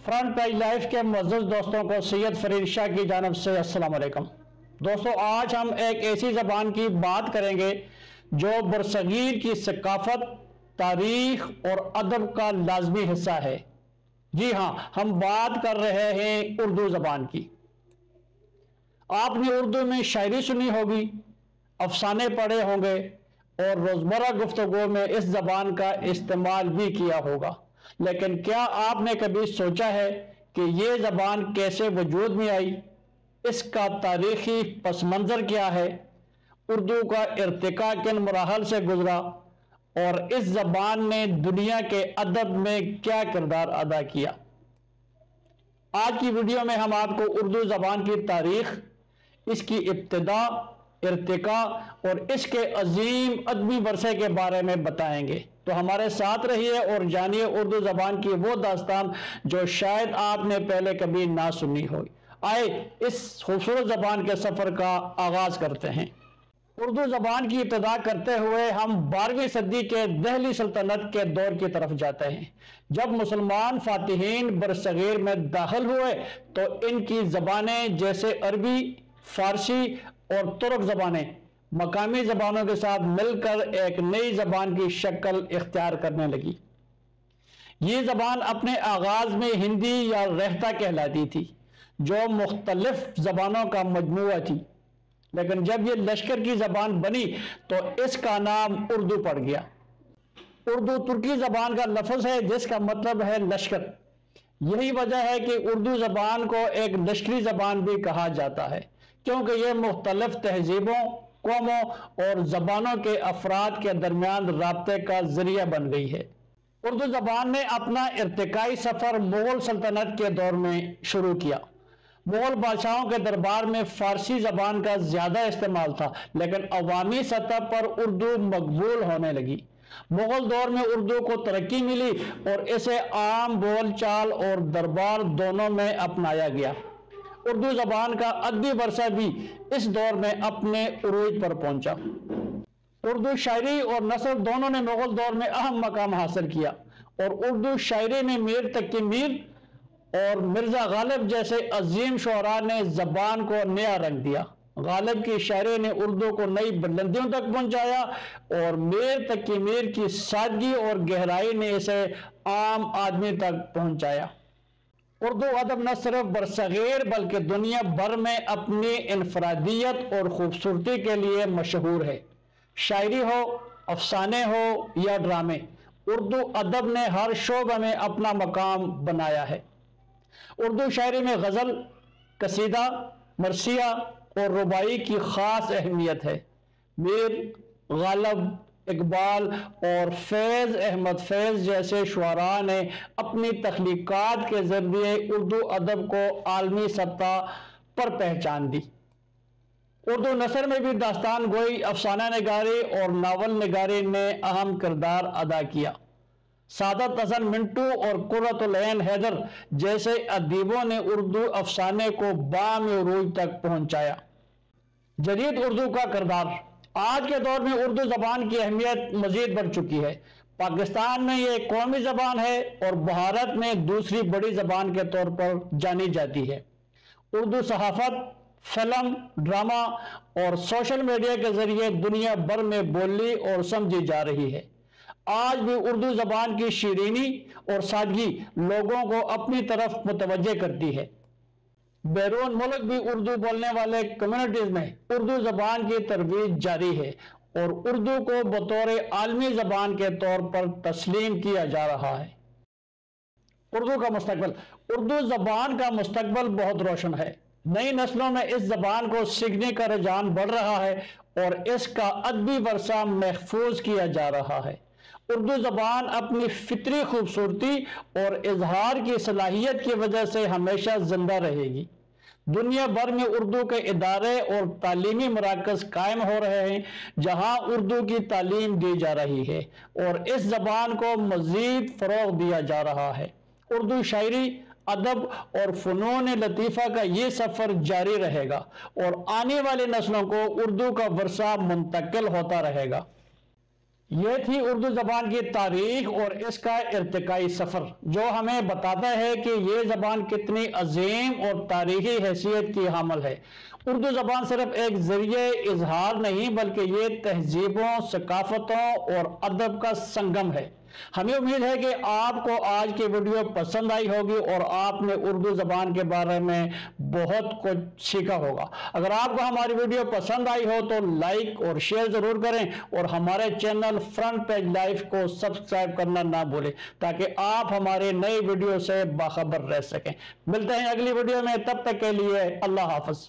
Front page life کے معزز دوستوں کو سید فرید شاہ کی جانب سے السلام علیکم۔ دوستوں، آج ہم ایک ایسی زبان کی بات کریں گے جو برصغیر کی ثقافت، تاریخ اور ادب کا لازمی حصہ ہے۔ جی ہاں، ہم بات کر رہے ہیں اردو زبان کی۔ آپ نے اردو میں شاعری سنی ہوگی، افسانے پڑھے ہوں گے اور روزمرہ گفتگو میں اس زبان کا استعمال بھی کیا ہوگا، لیکن کیا آپ نے کبھی سوچا ہے کہ یہ زبان کیسے وجود میں آئی؟ اس کا تاریخی پس منظر کیا ہے؟ اردو کا ارتقاء کن مراحل سے گزرا اور اس زبان نے دنیا کے ادب میں کیا کردار ادا کیا؟ آج کی ویڈیو میں ہم آپ کو اردو زبان کی تاریخ، اس کی ابتدا، ارتقاء اور اس کے عظیم ادبی ورثے کے بارے میں بتائیں گے۔ تو ہمارے ساتھ رہیے اور جانیے اردو زبان کی وہ داستان جو شاید آپ نے پہلے کبھی نہ سنی ہو۔ آئے اس خوبصورت زبان کے سفر کا آغاز کرتے ہیں۔ اردو زبان کی ابتدا کرتے ہوئے ہم 12ویں صدی کے دہلی سلطنت کے دور کی طرف جاتے ہیں۔ جب مسلمان فاتحین برصغیر میں داخل ہوئے تو ان کی زبانیں جیسے عربی، فارسی اور ترک زبانیں مقامی زبانوں کے ساتھ مل کر ایک نئی زبان کی شکل اختیار کرنے لگی۔ یہ زبان اپنے آغاز میں ہندی یا رہتا کہلاتی تھی، جو مختلف زبانوں کا مجموعہ تھی، لیکن جب یہ لشکر کی زبان بنی تو اس کا نام اردو پڑ گیا۔ اردو ترکی زبان کا لفظ ہے جس کا مطلب ہے لشکر۔ یہی وجہ ہے کہ اردو زبان کو ایک لشکری زبان بھی کہا جاتا ہے، کیونکہ یہ مختلف تہذیبوں، قوموں اور زبانوں کے افراد کے درمیان رابطے کا ذریعہ بن گئی ہے۔ اردو زبان نے اپنا ارتقائی سفر مغل سلطنت کے دور میں شروع کیا۔ مغل بادشاہوں کے دربار میں فارسی زبان کا زیادہ استعمال تھا، لیکن عوامی سطح پر اردو مقبول ہونے لگی۔ مغل دور میں اردو کو ترقی ملی اور اسے عام بول چال اور دربار دونوں میں اپنایا گیا۔ اردو زبان کا ادبی ورثہ بھی اس دور میں اپنے عروج پر پہنچا۔ اردو شاعری اور نثر دونوں نے مغل دور میں اہم مقام حاصل کیا، اور اردو شاعری میں میر تقی میر اور مرزا غالب جیسے عظیم شعراء نے زبان کو نیا رنگ دیا۔ غالب کی شاعری نے اردو کو نئی بلندیوں تک پہنچایا اور میر تقی میر کی سادگی اور گہرائی نے اسے عام آدمی تک پہنچایا۔ اردو ادب نہ صرف برصغیر بلکہ دنیا بھر میں اپنی انفرادیت اور خوبصورتی کے لیے مشہور ہے۔ شاعری ہو، افسانے ہو یا ڈرامے، اردو ادب نے ہر شعبہ میں اپنا مقام بنایا ہے۔ اردو شاعری میں غزل، قصیدہ، مرثیہ اور رباعی کی خاص اہمیت ہے۔ میر، غالب، اقبال اور فیض احمد فیض جیسے شعراء نے اپنی تخلیقات کے ذریعے اردو ادب کو عالمی سطح پر پہچان دی۔ اردو نثر میں بھی داستان گوئی، افسانہ نگاری اور ناول نگاری نے اہم کردار ادا کیا۔ سعادت حسن منٹو اور قرۃ العین حیدر جیسے ادیبوں نے اردو افسانے کو بام عروج تک پہنچایا۔ جدید اردو کا کردار۔ آج کے دور میں اردو زبان کی اہمیت مزید بڑھ چکی ہے۔ پاکستان میں یہ ایک قومی زبان ہے اور بھارت میں دوسری بڑی زبان کے طور پر جانی جاتی ہے۔ اردو صحافت، فلم، ڈرامہ اور سوشل میڈیا کے ذریعے دنیا بھر میں بولی اور سمجھی جا رہی ہے۔ آج بھی اردو زبان کی شیرینی اور سادگی لوگوں کو اپنی طرف متوجہ کرتی ہے۔ بیرون ملک بھی اردو بولنے والے کمیونٹیز میں اردو زبان کی ترویج جاری ہے اور اردو کو بطور عالمی زبان کے طور پر تسلیم کیا جا رہا ہے۔ اردو کا مستقبل۔ اردو زبان کا مستقبل بہت روشن ہے۔ نئی نسلوں میں اس زبان کو سیکھنے کا رجحان بڑھ رہا ہے اور اس کا ادبی ورثہ محفوظ کیا جا رہا ہے۔ اردو زبان اپنی فطری خوبصورتی اور اظہار کی صلاحیت کی وجہ سے ہمیشہ زندہ رہے گی۔ دنیا بھر میں اردو کے ادارے اور تعلیمی مراکز قائم ہو رہے ہیں جہاں اردو کی تعلیم دی جا رہی ہے اور اس زبان کو مزید فروغ دیا جا رہا ہے۔ اردو شاعری، ادب اور فنون لطیفہ کا یہ سفر جاری رہے گا اور آنے والی نسلوں کو اردو کا ورثہ منتقل ہوتا رہے گا۔ یہ تھی اردو زبان کی تاریخ اور اس کا ارتقائی سفر، جو ہمیں بتاتا ہے کہ یہ زبان کتنی عظیم اور تاریخی حیثیت کی حامل ہے۔ اردو زبان صرف ایک ذریعہ اظہار نہیں بلکہ یہ تہذیبوں، ثقافتوں اور ادب کا سنگم ہے۔ ہمیں امید ہے کہ آپ کو آج کی ویڈیو پسند آئی ہوگی اور آپ نے اردو زبان کے بارے میں بہت کچھ سیکھا ہوگا۔ اگر آپ کو ہماری ویڈیو پسند آئی ہو تو لائک اور شیئر ضرور کریں اور ہمارے چینل فرنٹ پیج لائف کو سبسکرائب کرنا نہ بھولیں تاکہ آپ ہمارے نئی ویڈیو سے باخبر رہ سکیں۔ ملتے ہیں اگلی ویڈیو میں، تب تک کے لیے اللہ حافظ۔